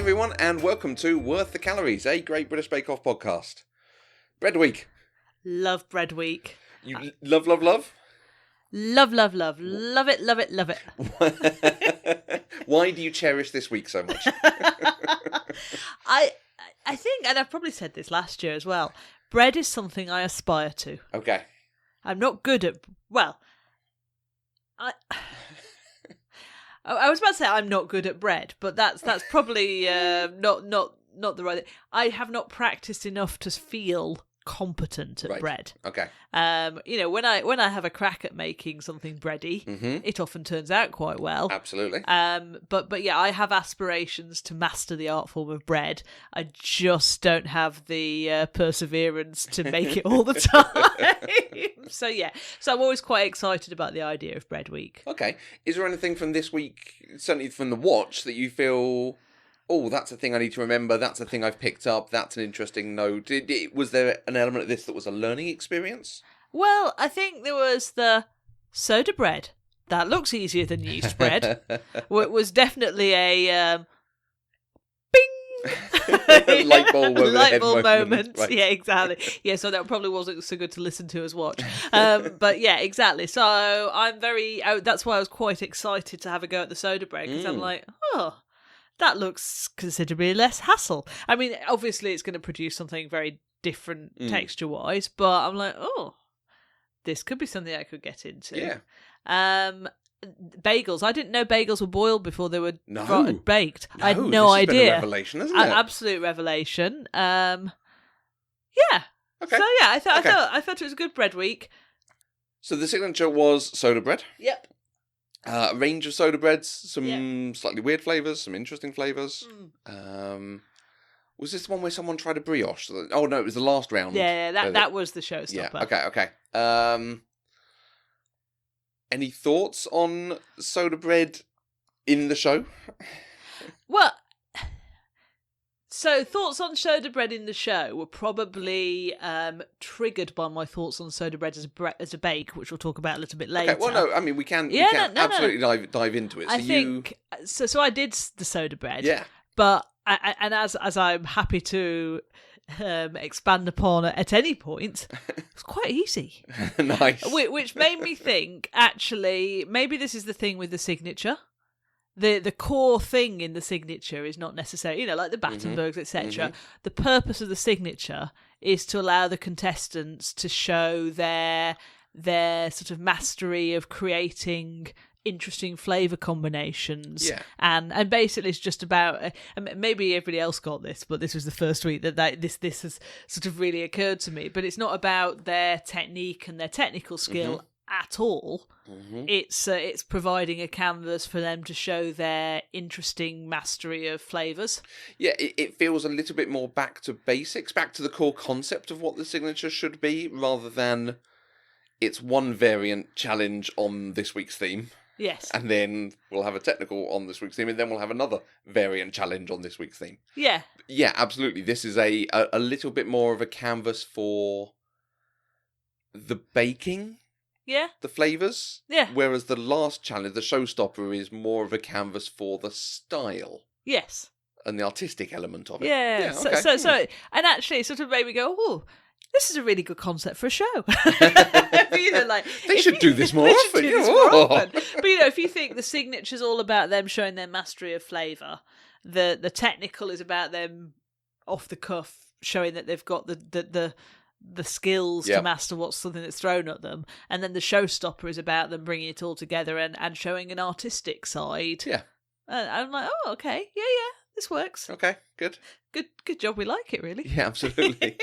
everyone, and welcome to Worth the Calories, a Great British Bake Off podcast. Bread Week. Love Bread Week. You love, love, love? Love, love, love. Love it, love it, love it. Why do you cherish this week so much? I think, and I've probably said this last year as well, bread is something I aspire to. Okay. I'm not good at, I was about to say I'm not good at bread, but that's probably not the right thing. I have not practiced enough to feel competent at bread. Okay. When I have a crack at making something bready, it often turns out quite well. Absolutely. But yeah, I have aspirations to master the art form of bread. I just don't have the perseverance to make it all the time. So I'm always quite excited about the idea of Bread Week. Okay. Is there anything from this week, certainly from the watch, that you feel, oh, that's a thing I need to remember, that's a thing I've picked up, that's an interesting note? Was there an element of this that was a learning experience? Well, I think there was the soda bread. That looks easier than yeast bread. It was definitely a bing! Light bulb moment. Right. Yeah, exactly. Yeah, so that probably wasn't so good to listen to as watch. But yeah, exactly. So that's why I was quite excited to have a go at the soda bread, because I'm like, oh, that looks considerably less hassle. I mean, obviously it's going to produce something very different texture-wise, but I'm like, oh, this could be something I could get into. Yeah. Bagels. I didn't know bagels were boiled before they were baked. No, I had no idea. Been a revelation, isn't it? Absolute revelation. Yeah. Okay. So yeah, I thought it was a good bread week. So the signature was soda bread. Yep. A range of soda breads, some slightly weird flavours, some interesting flavours. Was this the one where someone tried a brioche? Oh no, it was the last round. Yeah, that was the showstopper. Yeah, okay. Any thoughts on soda bread in the show? Well, so thoughts on soda bread in the show were probably triggered by my thoughts on soda bread as a bake, which we'll talk about a little bit later. Okay, well, no, I mean, we can absolutely dive into it. So I did the soda bread. Yeah. But, and as I'm happy to expand upon at any point, it was quite easy. Nice. Which made me think, actually, maybe this is the thing with the signature. The core thing in the signature is not necessarily, like the Battenbergs, etc. The purpose of the signature is to allow the contestants to show their sort of mastery of creating interesting flavour combinations. Yeah. And basically it's just about, maybe everybody else got this, but this was the first week that this has sort of really occurred to me. But it's not about their technique and their technical skill at all. It's providing a canvas for them to show their interesting mastery of flavours. Yeah, it feels a little bit more back to basics, back to the core concept of what the signature should be, rather than it's one variant challenge on this week's theme. Yes. And then we'll have a technical on this week's theme, and then we'll have another variant challenge on this week's theme. Yeah. Yeah, absolutely. This is a little bit more of a canvas for the baking. Yeah. The flavours. Yeah. Whereas the last challenge, the showstopper, is more of a canvas for the style. Yes. And the artistic element of it. Yeah. Okay. So, and actually it sort of made me go, oh, this is a really good concept for a show. They should do this more often. But if you think the signature's all about them showing their mastery of flavour, the technical is about them off the cuff showing that they've got the skills to master what's something that's thrown at them, and then the showstopper is about them bringing it all together and showing an artistic side. Yeah. And I'm like, oh, okay, yeah, this works. Okay, good job. We like it, really. Yeah, absolutely.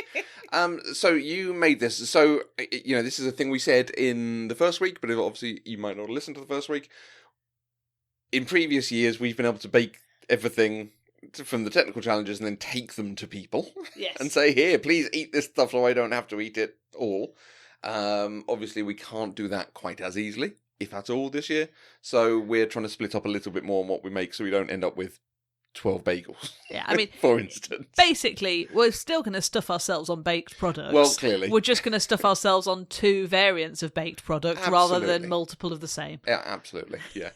So you made this. So this is a thing we said in the first week, but obviously you might not have listened to the first week. In previous years, we've been able to bake everything from the technical challenges and then take them to people. Yes. And say, here, please eat this stuff so I don't have to eat it all. Obviously, we can't do that quite as easily, if at all, this year. So we're trying to split up a little bit more on what we make so we don't end up with 12 bagels. Yeah, I mean, for instance. Basically, we're still going to stuff ourselves on baked products. Well, clearly. We're just going to stuff ourselves on 2 variants of baked products rather than multiple of the same. Yeah, absolutely. Yeah.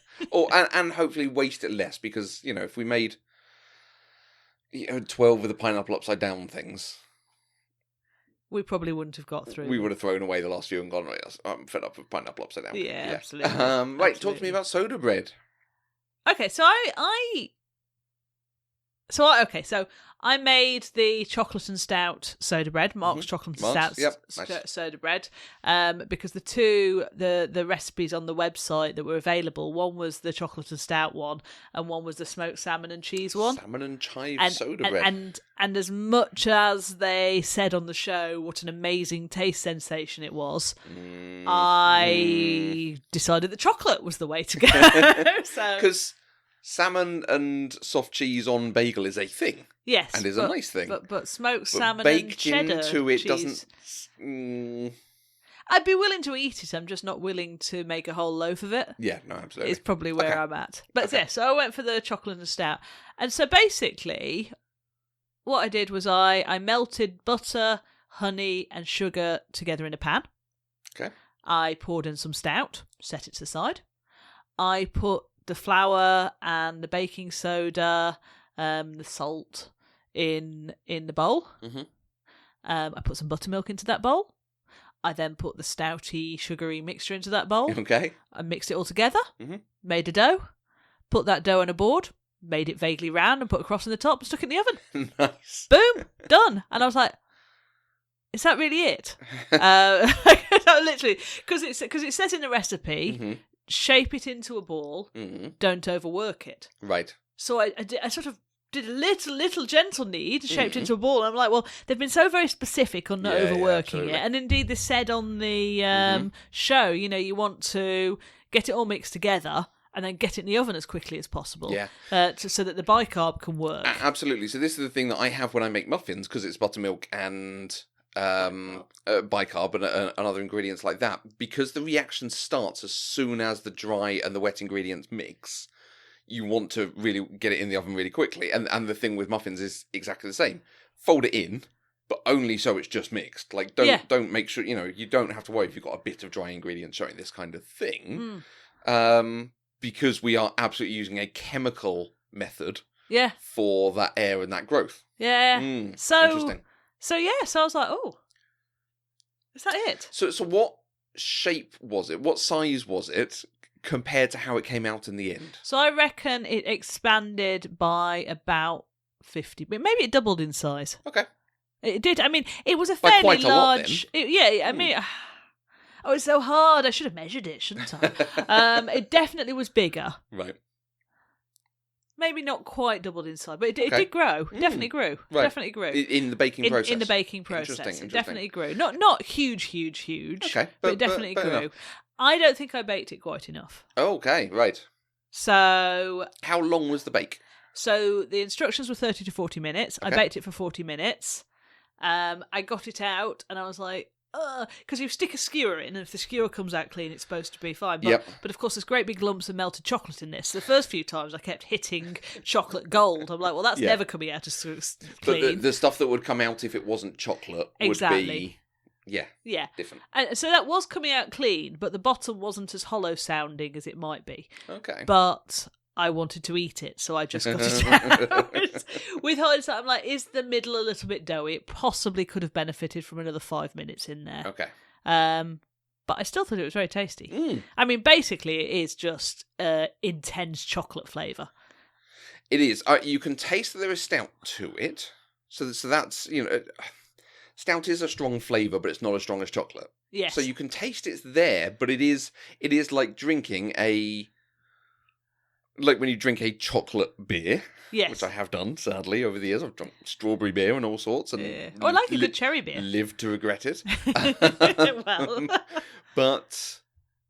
And hopefully waste it less, because, if we made 12 of the pineapple upside down things. We probably wouldn't have got through. We would have thrown away the last few and gone, right, I'm fed up with pineapple upside down. Yeah, absolutely. Right, talk to me about soda bread. Okay, so I made the chocolate and stout soda bread, Mark's chocolate and stout nice. soda bread, because the recipes on the website that were available, one was the chocolate and stout one, and one was the smoked salmon and cheese one. Salmon and chive soda bread. And as much as they said on the show what an amazing taste sensation it was, I decided that chocolate was the way to go. Because salmon and soft cheese on bagel is a thing. Yes, and is a nice thing. But smoked salmon baked and cheddar into it cheese, doesn't. I'd be willing to eat it. I'm just not willing to make a whole loaf of it. Yeah, no, absolutely. It's probably where I'm at. But yeah, so I went for the chocolate and stout. And so basically, what I did was I melted butter, honey, and sugar together in a pan. Okay. I poured in some stout, set it to the side. I put the flour and the baking soda, the salt in the bowl. Mm-hmm. I put some buttermilk into that bowl. I then put the stouty, sugary mixture into that bowl. Okay. I mixed it all together, made a dough, put that dough on a board, made it vaguely round and put a cross in the top and stuck it in the oven. Nice. Boom, done. And I was like, is that really it? Literally, because it says in the recipe, shape it into a ball, don't overwork it. Right. So I sort of did a little gentle knead, shaped into a ball. And I'm like, well, they've been so very specific on not overworking it. And indeed, they said on the show, you want to get it all mixed together and then get it in the oven as quickly as possible. Yeah. So that the bicarb can work. Absolutely. So this is the thing that I have when I make muffins, because it's buttermilk and bicarb and other ingredients like that. Because the reaction starts as soon as the dry and the wet ingredients mix, you want to really get it in the oven really quickly. And the thing with muffins is exactly the same. Fold it in, but only so it's just mixed. Like, don't make sure, you don't have to worry if you've got a bit of dry ingredients showing this kind of thing. Because we are absolutely using a chemical method for that air and that growth. Yeah. Interesting. So I was like, oh, is that it? So what shape was it? What size was it compared to how it came out in the end? So I reckon it expanded by about 50, but maybe it doubled in size. Okay. It did. I mean, it was a fairly large. Lot, then. I mean, oh, it's so hard. I should have measured it, shouldn't I? It definitely was bigger. Right. Maybe not quite doubled in size, but it did grow. Definitely grew. Right. Definitely grew. In the baking process? In the baking process. Interesting. It definitely grew. Not huge. Okay. But it definitely grew. Enough. I don't think I baked it quite enough. Okay, right. So... How long was the bake? So the instructions were 30 to 40 minutes. Okay. I baked it for 40 minutes. I got it out and I was like, because you stick a skewer in, and if the skewer comes out clean, it's supposed to be fine. But of course, there's great big lumps of melted chocolate in this. The first few times, I kept hitting chocolate gold. I'm like, well, that's never coming out as clean. But the stuff that would come out if it wasn't chocolate would be... Yeah. Different. And so that was coming out clean, but the bottom wasn't as hollow sounding as it might be. Okay. But I wanted to eat it, so I just got it out. With hindsight, I'm like, is the middle a little bit doughy? It possibly could have benefited from another 5 minutes in there. Okay. But I still thought it was very tasty. I mean, basically, it is just intense chocolate flavour. It is. You can taste that there is stout to it. So that's, stout is a strong flavour, but it's not as strong as chocolate. Yes. So you can taste it's there, but it is like drinking like when you drink a chocolate beer, which I have done, sadly, over the years. I've drunk strawberry beer and all sorts. And I like a good cherry beer. Lived to regret it. Well. But,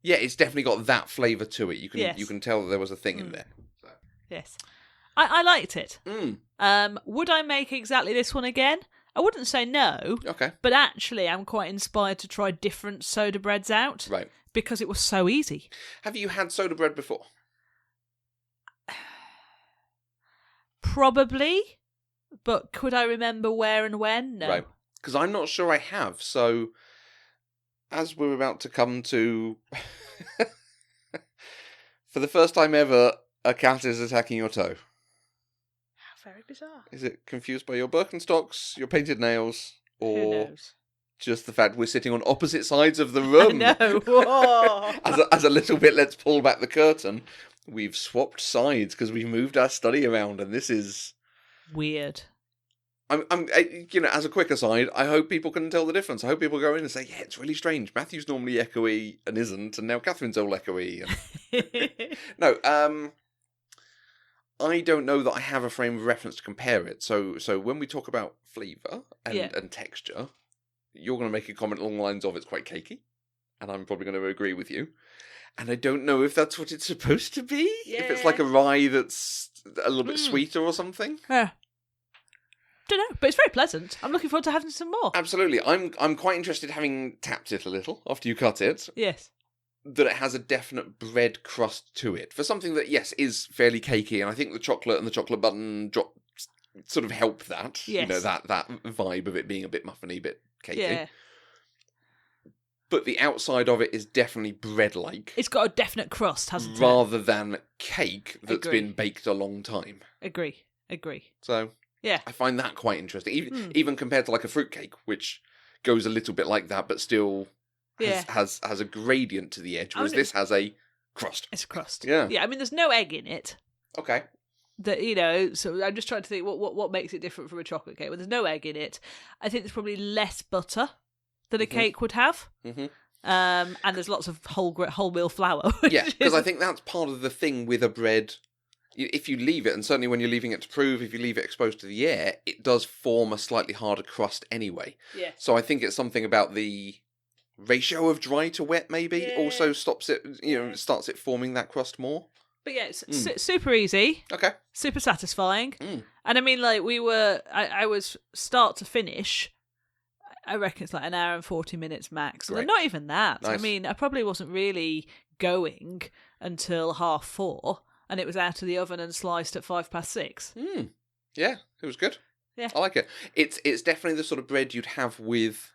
yeah, it's definitely got that flavour to it. You can tell that there was a thing in there. So. Yes. I liked it. Would I make exactly this one again? I wouldn't say no. Okay. But actually, I'm quite inspired to try different soda breads out. Right. Because it was so easy. Have you had soda bread before? Probably, but could I remember where and when? No. Right, because I'm not sure I have. So, as we're about to come to, for the first time ever, a cat is attacking your toe. Very bizarre. Is it confused by your Birkenstocks, your painted nails, Who or knows? just the fact we're sitting on opposite sides of the room? No. Whoa. as a little bit, let's pull back the curtain. We've swapped sides because we've moved our study around, and this is weird. As a quick aside, I hope people can tell the difference. I hope people go in and say, yeah, it's really strange. Matthew's normally echoey and isn't, and now Catherine's all echoey. No, I don't know that I have a frame of reference to compare it. So when we talk about flavour and texture, you're going to make a comment along the lines of it's quite cakey, and I'm probably going to agree with you. And I don't know if that's what it's supposed to be. Yeah. If it's like a rye that's a little bit sweeter or something. Yeah. Don't know, but it's very pleasant. I'm looking forward to having some more. Absolutely. I'm quite interested, having tapped it a little after you cut it, Yes. that it has a definite bread crust to it. For something that, yes, is fairly cakey, and I think the chocolate and the chocolate button drop sort of help that. Yes. You know, that vibe of it being a bit muffiny, a bit cakey. Yeah. But the outside of it is definitely bread-like. It's got a definite crust, hasn't it? Rather than cake that's Agree. been baked a long time. Agree. So, Yeah. I find that quite interesting. Even compared to like a fruitcake, which goes a little bit like that, but still has a gradient to the edge, whereas this has a crust. It's a crust. Yeah. Yeah, I mean, there's no egg in it. Okay. So I'm just trying to think what makes it different from a chocolate cake. Well, there's no egg in it. I think there's probably less butter than a cake would have. Mm-hmm. And there's lots of wholemeal flour. Yeah, because I think that's part of the thing with a bread. If you leave it, and certainly when you're leaving it to prove, if you leave it exposed to the air, it does form a slightly harder crust anyway. Yeah. So I think it's something about the ratio of dry to wet maybe also stops it, starts it forming that crust more. But yeah, it's super easy. Okay. Super satisfying. And I mean, like, I was start to finish, I reckon it's like an hour and 40 minutes max. Great. Not even that. Nice. I mean, I probably wasn't really going until 4:30, and it was out of the oven and sliced at 6:05. Yeah, it was good. Yeah. I like it. It's definitely the sort of bread you'd have with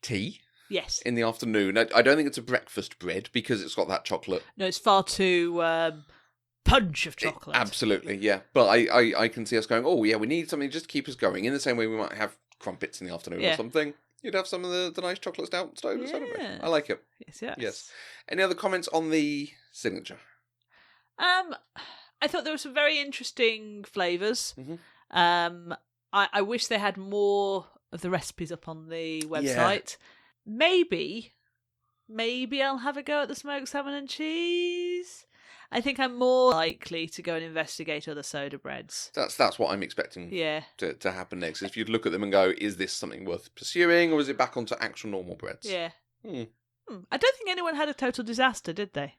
tea. Yes. In the afternoon. I don't think it's a breakfast bread because it's got that chocolate. No, it's far too punch of chocolate. Absolutely, yeah. But I can see us going, oh, yeah, we need something just to keep us going. In the same way we might have crumpets in the afternoon or something. You'd have some of the nice chocolate stout soda bread. I like it. Yes. Any other comments on the signature? I thought there were some very interesting flavours. Mm-hmm. I wish they had more of the recipes up on the website. Maybe I'll have a go at the smoked salmon and cheese. I think I'm more likely to go and investigate other soda breads. That's what I'm expecting to happen next. If you'd look at them and go, is this something worth pursuing, or is it back onto actual normal breads? Yeah. I don't think anyone had a total disaster, did they?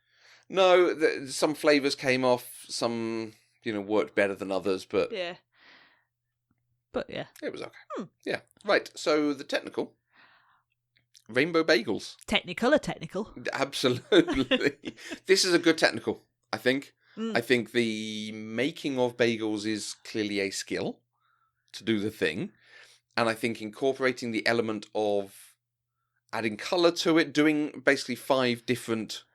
No, some flavours came off, some, worked better than others, but... Yeah. But, yeah. It was okay. Yeah. Right, so the technical... Rainbow bagels. Technical. Absolutely. This is a good technical, I think. I think the making of bagels is clearly a skill to do the thing. And I think incorporating the element of adding colour to it, doing basically 5 different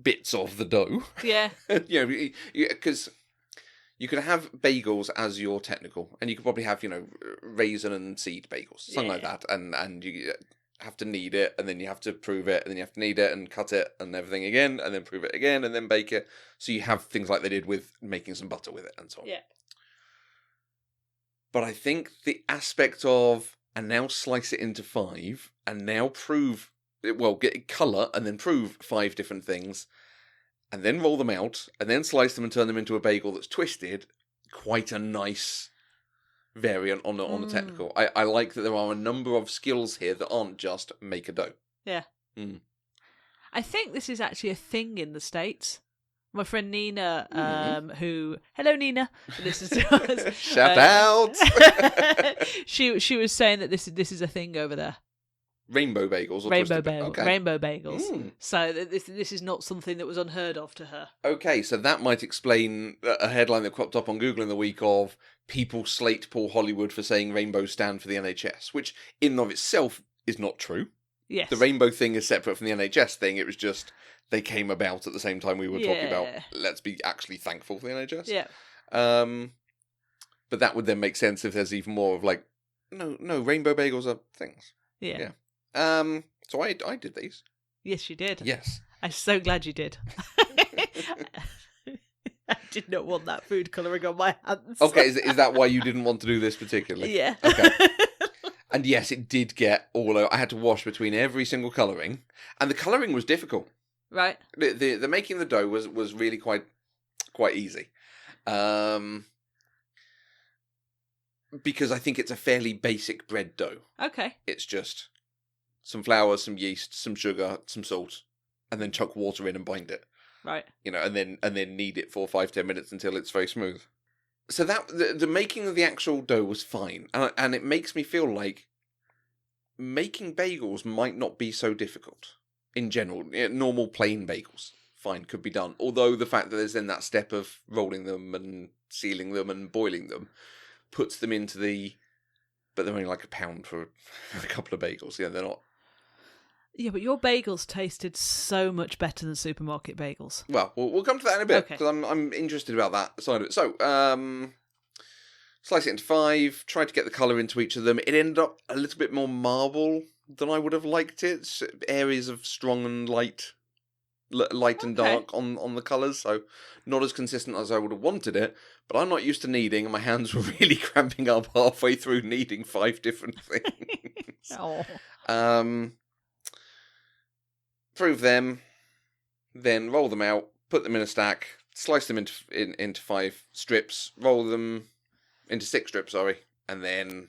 bits of the dough. Yeah. Because you could have bagels as your technical, and you could probably have, raisin and seed bagels, something like that, and you have to knead it, and then you have to prove it, and then you have to knead it and cut it and everything again, and then prove it again, and then bake it. So you have things like they did with making some butter with it and so on. Yeah. But I think the aspect of, and now slice it into 5, and now get colour, and then prove 5 different things, and then roll them out, and then slice them and turn them into a bagel that's twisted. Quite a nice variant on the technical. I like that there are a number of skills here that aren't just make a dough. Yeah. I think this is actually a thing in the States. My friend Nina, hello Nina, listens to us. Shout out! She was saying that this is a thing over there. Rainbow bagels? Or Rainbow bagels. So this is not something that was unheard of to her. Okay, so that might explain a headline that cropped up on Google in the week of people slate Paul Hollywood for saying rainbows stand for the NHS, which in and of itself is not true. Yes. The rainbow thing is separate from the NHS thing. It was just they came about at the same time we were talking about let's be actually thankful for the NHS. Yeah. But that would then make sense if there's even more of like, no, rainbow bagels are things. Yeah. So I did these. Yes, you did. Yes. I'm so glad you did. I did not want that food colouring on my hands. Okay, is that why you didn't want to do this particularly? Yeah. Okay. And yes, it did get all over. I had to wash between every single colouring. And the colouring was difficult. Right. The making the dough was really quite easy. Because I think it's a fairly basic bread dough. Okay. It's just some flour, some yeast, some sugar, some salt, and then chuck water in and bind it. Right. And then knead it for 5-10 minutes until it's very smooth. So that the making of the actual dough was fine, and it makes me feel like making bagels might not be so difficult in general. Normal plain bagels, fine, could be done. Although the fact that there's then that step of rolling them and sealing them and boiling them puts them into but they're only like £1 for a couple of bagels. Yeah, they're not. Yeah, but your bagels tasted so much better than supermarket bagels. Well, we'll come to that in a bit, Okay. because I'm interested about that side of it. So, slice it into 5, try to get the colour into each of them. It ended up a little bit more marble than I would have liked it. Areas of strong and light and dark on the colours, so not as consistent as I would have wanted it. But I'm not used to kneading, and my hands were really cramping up halfway through kneading 5 different things. Oh. Prove them, then roll them out, put them in a stack, slice them into 5 strips, roll them into 6 strips, and then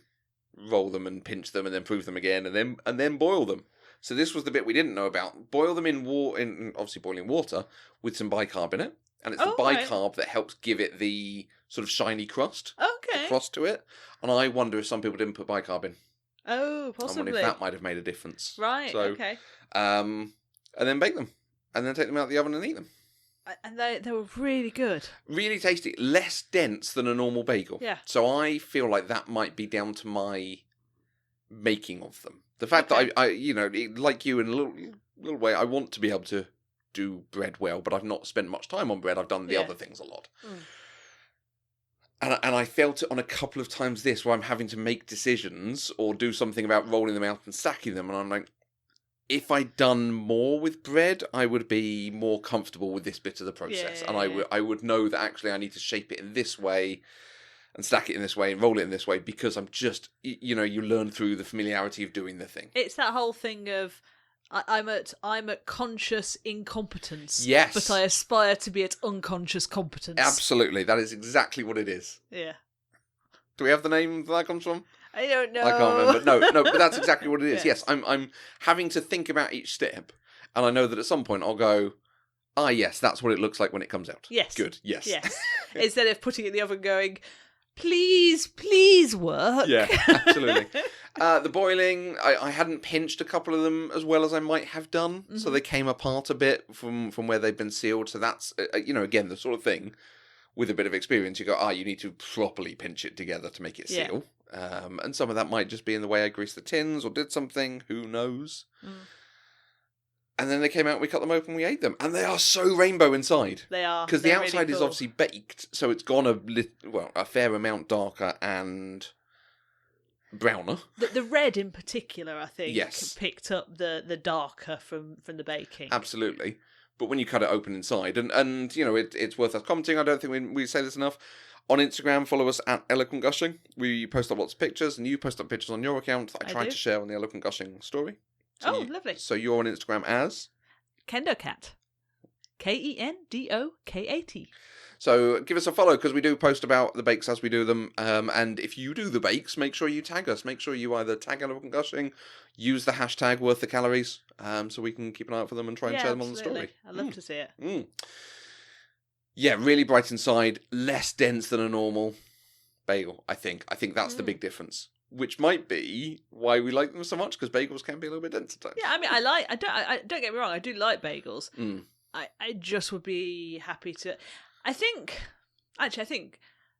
roll them and pinch them, and then prove them again, and then boil them. So this was the bit we didn't know about. Boil them in obviously boiling water with some bicarb in it, and it's the bicarb that helps give it the sort of shiny crust. Okay. Crust to it, and I wonder if some people didn't put bicarb in. Oh, possibly. I wonder if that might have made a difference. Right. So, okay. And then bake them, and then take them out of the oven and eat them. And they were really good. Really tasty, less dense than a normal bagel. Yeah. So I feel like that might be down to my making of them. The fact that I like you in a little way, I want to be able to do bread well, but I've not spent much time on bread. I've done the other things a lot. And I felt it on a couple of times this, where I'm having to make decisions or do something about rolling them out and stacking them, and I'm like, if I'd done more with bread, I would be more comfortable with this bit of the process. Yeah. And I would know that actually I need to shape it in this way and stack it in this way and roll it in this way, because I'm just, you learn through the familiarity of doing the thing. It's that whole thing of, I'm at conscious incompetence. Yes. But I aspire to be at unconscious competence. Absolutely. That is exactly what it is. Yeah. Do we have the name that comes from? I don't know. I can't remember. No, but that's exactly what it is. Yes, I'm having to think about each step, and I know that at some point I'll go, yes, that's what it looks like when it comes out. Yes. Good, yes. Yes. Instead of putting it in the oven going, please work. Yeah, absolutely. The boiling, I hadn't pinched a couple of them as well as I might have done, so they came apart a bit from where they've been sealed, so that's, again, the sort of thing, with a bit of experience, you go, you need to properly pinch it together to make it seal. And some of that might just be in the way I greased the tins or did something, who knows. And then they came out, and we cut them open, we ate them. And they are so rainbow inside. They are. Because the They're outside really is cool. obviously baked, so it's gone a fair amount darker and browner. The red in particular, I think, Yes. picked up the darker from the baking. Absolutely. But when you cut it open inside, and it's worth us commenting, I don't think we say this enough. On Instagram, follow us at Eloquent Gushing. We post up lots of pictures, and you post up pictures on your account that I tried to share on the Eloquent Gushing story. So lovely. So you're on Instagram as? Kendokat. KENDOKAT. So give us a follow, because we do post about the bakes as we do them. And if you do the bakes, make sure you tag us. Make sure you either tag Eloquent Gushing, use the hashtag worth the calories, so we can keep an eye out for them and try and share them on the story. I'd love to see it. Yeah, really bright inside, less dense than a normal bagel, I think. I think that's the big difference, which might be why we like them so much, because bagels can be a little bit dense at times. Yeah, I mean, I don't get me wrong, I do like bagels. I just would be happy to. I think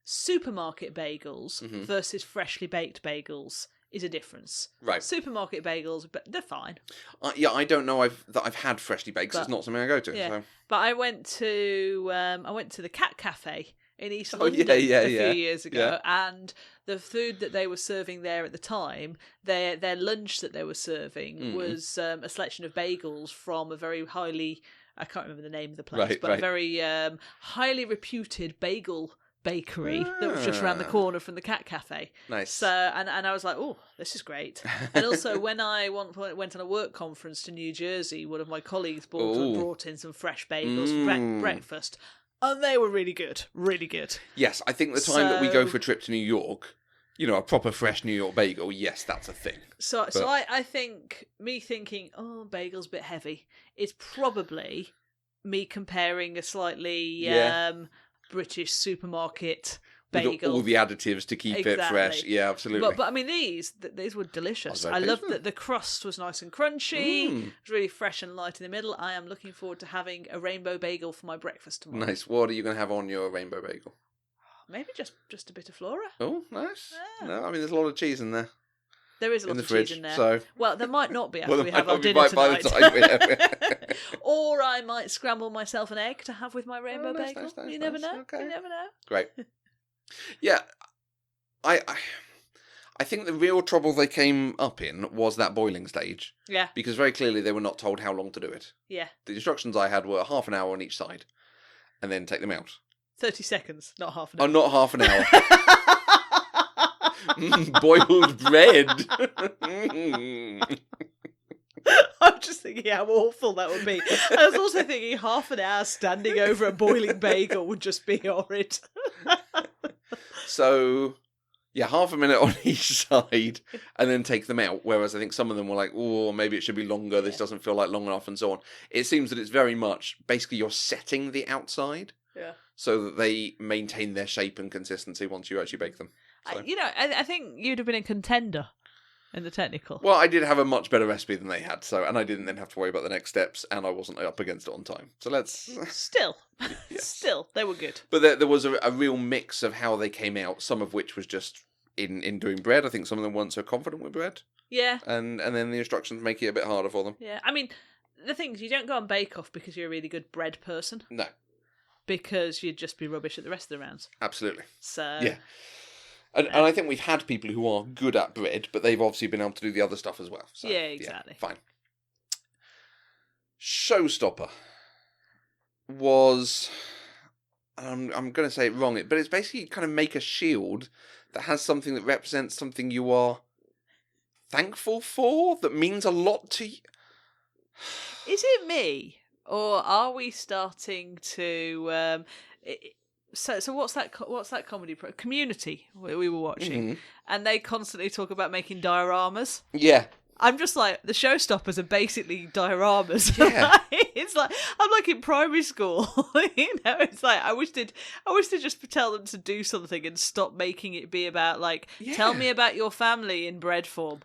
supermarket bagels versus freshly baked bagels is a difference. Right. Supermarket bagels, but they're fine. I don't know that I've had freshly baked. It's not something I go to. Yeah. So. But I went to the Cat Cafe in East Oh, London a few years ago, Yeah. and the food that they were serving there at the time, their lunch that they were serving was a selection of bagels from a very highly, I can't remember the name of the place, Right, but a right. very highly reputed bagel bakery that was just around the Ah. corner from the Cat Cafe. Nice. So, and I was like, oh, this is great. And also, when I went on a work conference to New Jersey, one of my colleagues brought in some fresh bagels for breakfast, and they were really good, really good. Yes, I think the time that we go for a trip to New York, a proper fresh New York bagel, yes, that's a thing. So I think me thinking, oh, bagel's a bit heavy, is probably me comparing a slightly British supermarket bagel. With all the additives to keep it fresh. Yeah, absolutely. But I mean, these were delicious. I loved that the crust was nice and crunchy. It was really fresh and light in the middle. I am looking forward to having a rainbow bagel for my breakfast tomorrow. Nice. What are you going to have on your rainbow bagel? Maybe just a bit of flora. Oh, nice. Yeah. No, I mean, there's a lot of cheese in there. There is a lot in the of fridge, cheese in there. So... Well, there might not be after well, we have our dinner tonight. By the time Or I might scramble myself an egg to have with my rainbow bagel. Nice, You never know. Okay. You never know. Great. Yeah, I think the real trouble they came up in was that boiling stage. Yeah. Because very clearly they were not told how long to do it. Yeah. The instructions I had were half an hour on each side, and then take them out. 30 seconds, not half an hour. Oh, not half an hour. Boiled bread. I'm just thinking how awful that would be. I was also thinking half an hour standing over a boiling bagel would just be horrid. So, yeah, half a minute on each side, and then take them out. Whereas I think some of them were like, oh, maybe it should be longer. This doesn't feel like long enough, and so on. It seems that it's very much, basically you're setting the outside. Yeah. So that they maintain their shape and consistency once you actually bake them. So. I think you'd have been a contender in the technical. Well, I did have a much better recipe than they had, and I didn't then have to worry about the next steps, and I wasn't up against it on time. So let's... Still, Yes. Still, they were good. But there was a real mix of how they came out, some of which was just in doing bread. I think some of them weren't so confident with bread. Yeah. And then the instructions make it a bit harder for them. Yeah, I mean, the thing is, you don't go on Bake Off because you're a really good bread person. No. Because you'd just be rubbish at the rest of the rounds. Absolutely. So... Yeah. And I think we've had people who are good at bread, but they've obviously been able to do the other stuff as well. So, yeah, exactly. Yeah, fine. Showstopper was... I'm going to say it wrong, but it's basically kind of make a shield that has something that represents something you are thankful for, that means a lot to you. Is it me? Or are we starting to... So what's that comedy Community we were watching, and they constantly talk about making dioramas. Yeah, I'm just like, the showstoppers are basically dioramas. Yeah. It's like I'm like in primary school. It's like I wish they'd just tell them to do something and stop making it be about like tell me about your family in bread form.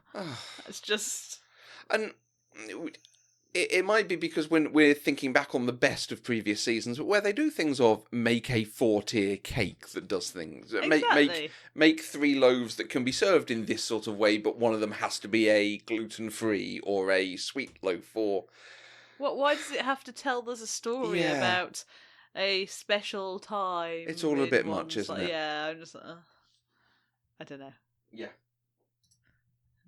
It's just and. It might be because when we're thinking back on the best of previous seasons, where they do things of make a 4-tier cake that does things. Exactly. Make 3 loaves that can be served in this sort of way, but one of them has to be a gluten-free or a sweet loaf or... Why does it have to tell us a story about a special time? It's all a bit much, isn't it? Yeah, I'm just like, I don't know. Yeah.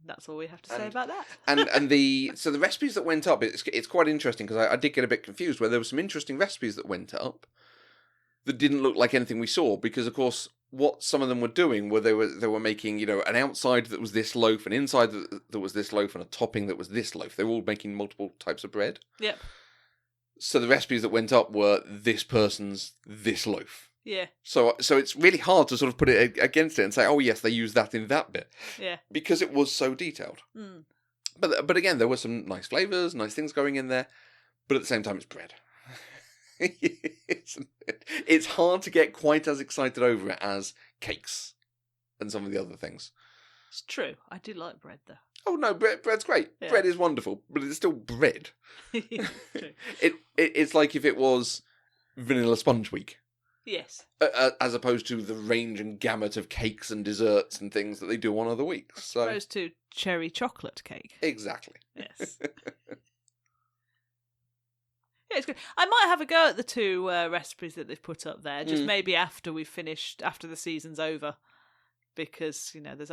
That's all we have to say about that. and the recipes that went up, it's quite interesting because I did get a bit confused where there were some interesting recipes that went up that didn't look like anything we saw because of course what some of them were doing were they were making an outside that was this loaf, an inside that was this loaf, and a topping that was this loaf. They were all making multiple types of bread. Yep. So the recipes that went up were this person's this loaf. Yeah. So it's really hard to sort of put it against it and say, oh yes, they used that in that bit. Yeah. Because it was so detailed. Mm. But again, there were some nice flavours, nice things going in there. But at the same time, it's bread. It's hard to get quite as excited over it as cakes and some of the other things. It's true. I do like bread though. Oh no, bread's great. Yeah. Bread is wonderful, but it's still bread. True. It's like if it was Vanilla Sponge Week. Yes. As opposed to the range and gamut of cakes and desserts and things that they do on other weeks. So. As opposed to cherry chocolate cake. Exactly. Yes. Yeah, it's good. I might have a go at the two recipes that they've put up there, just maybe after we've finished, after the season's over, because there's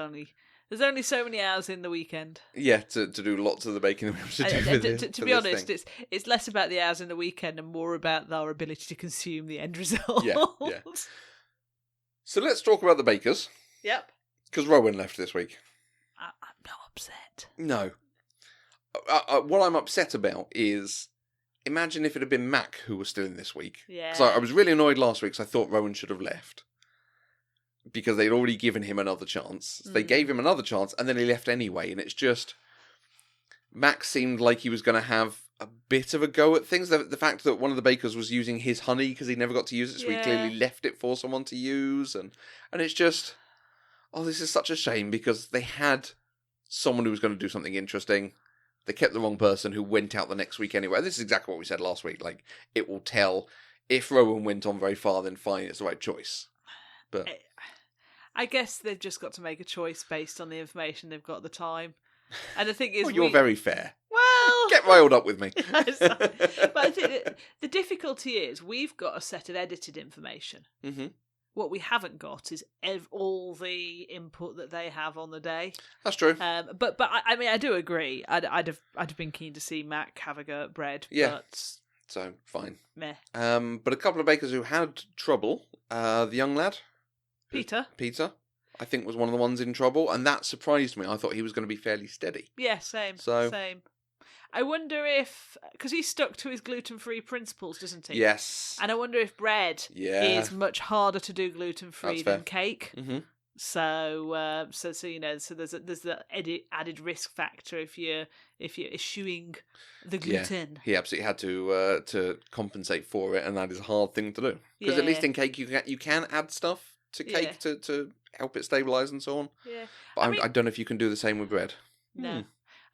only so many hours in the weekend. Yeah, to do lots of the baking. To be honest, it's less about the hours in the weekend and more about our ability to consume the end result. Yeah. So let's talk about the bakers. Yep. Because Rowan left this week. I'm not upset. No. What I'm upset about is, imagine if it had been Mac who was still in this week. Yeah. So I was really annoyed last week because I thought Rowan should have left. Because they'd already given him another chance. They gave him another chance and then he left anyway. And it's just, Mac seemed like he was going to have a bit of a go at things. The fact that one of the bakers was using his honey because he never got to use it, so he clearly left it for someone to use. And it's just, this is such a shame because they had someone who was going to do something interesting. They kept the wrong person who went out the next week anyway. This is exactly what we said last week. Like, it will tell if Rowan went on very far, then fine, it's the right choice. But I guess they've just got to make a choice based on the information they've got at the time. And the thing is, well, you're very fair. Well, get riled up with me. But I think the difficulty is we've got a set of edited information. Mm-hmm. What we haven't got is all the input that they have on the day. That's true. But I mean, I do agree. I'd have been keen to see Mac have a go at bread. Yeah. But so fine. Meh. But a couple of bakers who had trouble. The young lad, Peter, I think was one of the ones in trouble, and that surprised me. I thought he was going to be fairly steady. Yeah, same. I wonder if, because he's stuck to his gluten-free principles, doesn't he? Yes. And I wonder if bread is much harder to do gluten-free than cake. Mm-hmm. So there's the added risk factor if you're eschewing the gluten. Yeah, he absolutely had to compensate for it, and that is a hard thing to do. Because at least in cake you can add stuff to cake to help it stabilise and so on. Yeah. But I don't know if you can do the same with bread. No.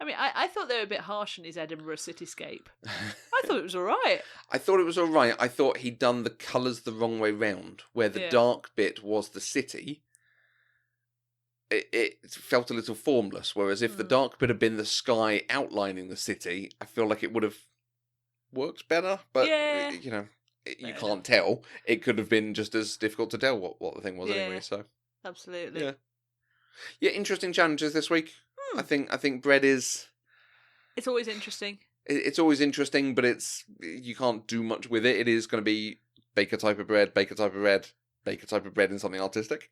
I mean, I thought they were a bit harsh in his Edinburgh cityscape. I thought it was all right. I thought it was all right. I thought he'd done the colours the wrong way round, where the dark bit was the city. It felt a little formless, whereas if the dark bit had been the sky outlining the city, I feel like it would have worked better. But, you can't tell. It could have been just as difficult to tell what the thing was anyway. So absolutely. Yeah, interesting challenges this week. I think bread is... It's always interesting. It's always interesting, but you can't do much with it. It is going to be baker type of bread, baker type of bread, baker type of bread and something artistic.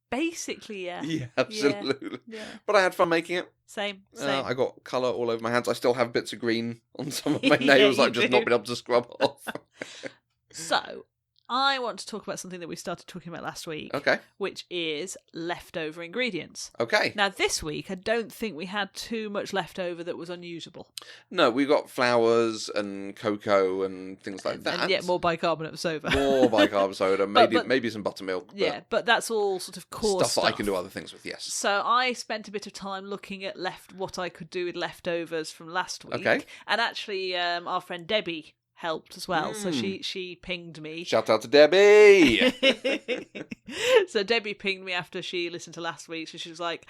Basically, yeah. Yeah, absolutely. Yeah. But I had fun making it. Same. I got colour all over my hands. I still have bits of green on some of my nails I've just not been able to scrub off. So, I want to talk about something that we started talking about last week. Okay. Which is leftover ingredients. Okay. Now, this week, I don't think we had too much leftover that was unusable. No, we got flours and cocoa and things like that. And yet more bicarbonate of soda. More bicarb soda, maybe some buttermilk. Yeah, but that's all sort of core stuff that I can do other things with, yes. So I spent a bit of time looking at what I could do with leftovers from last week. Okay. And actually, our friend Debbie helped as well. So she pinged me. Shout out to Debbie! So Debbie pinged me after she listened to last week. So she was like,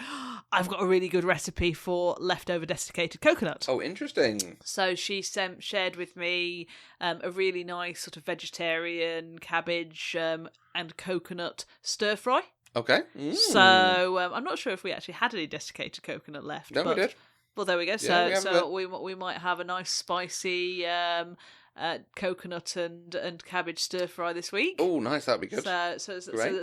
I've got a really good recipe for leftover desiccated coconut. Oh, interesting. So she shared with me a really nice sort of vegetarian cabbage and coconut stir fry. Okay. So I'm not sure if we actually had any desiccated coconut left. No, we did. Well, there we go. Yeah, so we might have a nice spicy coconut and cabbage stir fry this week. Oh, nice! That'd be good. So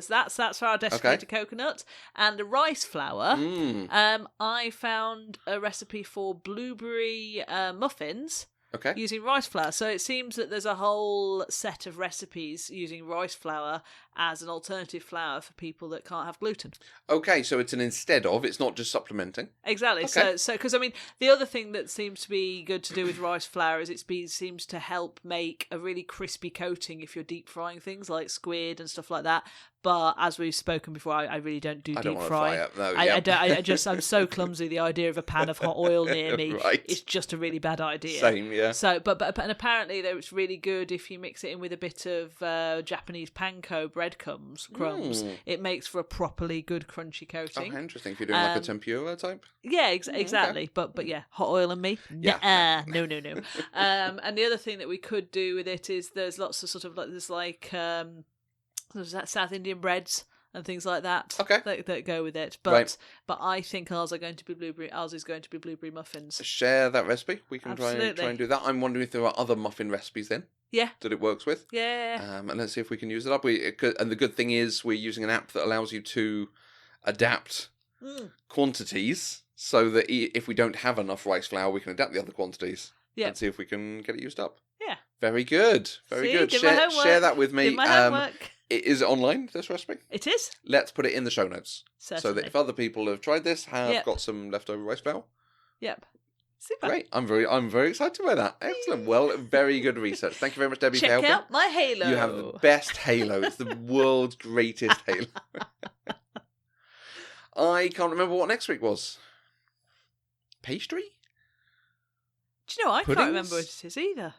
that's for our desiccated coconut and the rice flour. I found a recipe for blueberry muffins. Okay. Using rice flour. So it seems that there's a whole set of recipes using rice flour as an alternative flour for people that can't have gluten. Okay, so it's an instead of, it's not just supplementing. Exactly. Okay. So because I mean, the other thing that seems to be good to do with rice flour is seems to help make a really crispy coating if you're deep frying things like squid and stuff like that. But as we've spoken before, I really don't do deep frying. I'm so clumsy. The idea of a pan of hot oil near me is just a really bad idea. Same, yeah. So, but apparently, it's really good if you mix it in with a bit of Japanese panko bread. breadcrumbs, crumbs, it makes for a properly good crunchy coating. Oh, interesting. If you're doing like a tempura type. Yeah, exactly. Okay. But yeah, hot oil and me? Yeah. No. And the other thing that we could do with it is there's lots of sort of like there's that South Indian breads and things like that. Okay. That go with it. But I think ours is going to be blueberry muffins. Share that recipe. We can try Absolutely. and do that. I'm wondering if there are other muffin recipes then. Yeah. That it works with. Yeah. And let's see if we can use it up. And the good thing is we're using an app that allows you to adapt quantities so that if we don't have enough rice flour, we can adapt the other quantities and see if we can get it used up. Yeah. Very good. Very good. Did my homework. Share that with me. Did my homework. Is it online, this recipe? It is. Let's put it in the show notes. Certainly. So that if other people have tried this, have got some leftover rice flour. Yep. Super. Great. I'm very excited by that. Excellent. Well, very good research. Thank you very much, Debbie, for helping. Check out my halo. You have the best halo. It's the world's greatest halo. I can't remember what next week was. Pastry? Do you know, I Puddings? can't remember what it is either.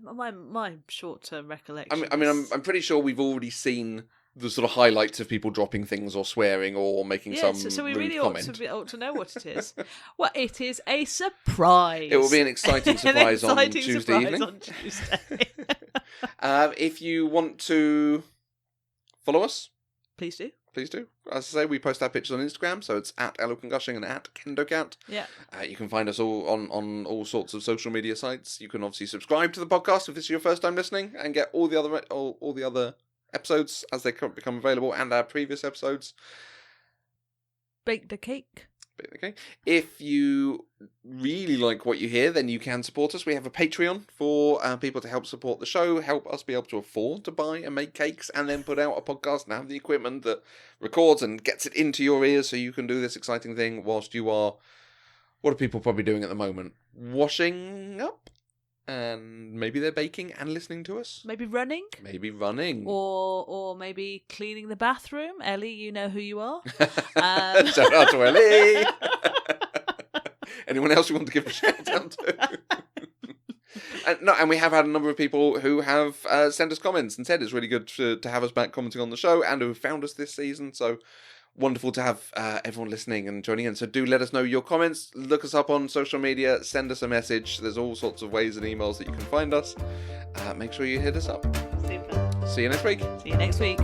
My short-term recollection. I mean, I'm pretty sure we've already seen the sort of highlights of people dropping things or swearing or making some so we rude really comment. ought to know what it is. Well, it is a surprise. It will be an exciting surprise on exciting Tuesday surprise evening. on Tuesday. If you want to follow us, Please do. please do. As I say, we post our pictures on Instagram, so it's at @LookandGushing and at KendoCat. Yeah. You can find us all on all sorts of social media sites. You can obviously subscribe to the podcast if this is your first time listening, and get all the other episodes as they become available, and our previous episodes. Bake the cake. Okay. If you really like what you hear, then you can support us. We have a Patreon for people to help support the show, help us be able to afford to buy and make cakes, and then put out a podcast and have the equipment that records and gets it into your ears so you can do this exciting thing whilst you are... What are people probably doing at the moment? Washing up? And maybe they're baking and listening to us? Maybe running. Or maybe cleaning the bathroom. Ellie, you know who you are. Shout out to Ellie. Anyone else you want to give a shout out to? And we have had a number of people who have sent us comments and said it's really good to have us back commenting on the show, and who have found us this season. So wonderful to have everyone listening and joining in. So do let us know your comments. Look us up on social media. Send us a message. There's all sorts of ways and emails that you can find us. Make sure you hit us up. Super. See you next week. See you next week.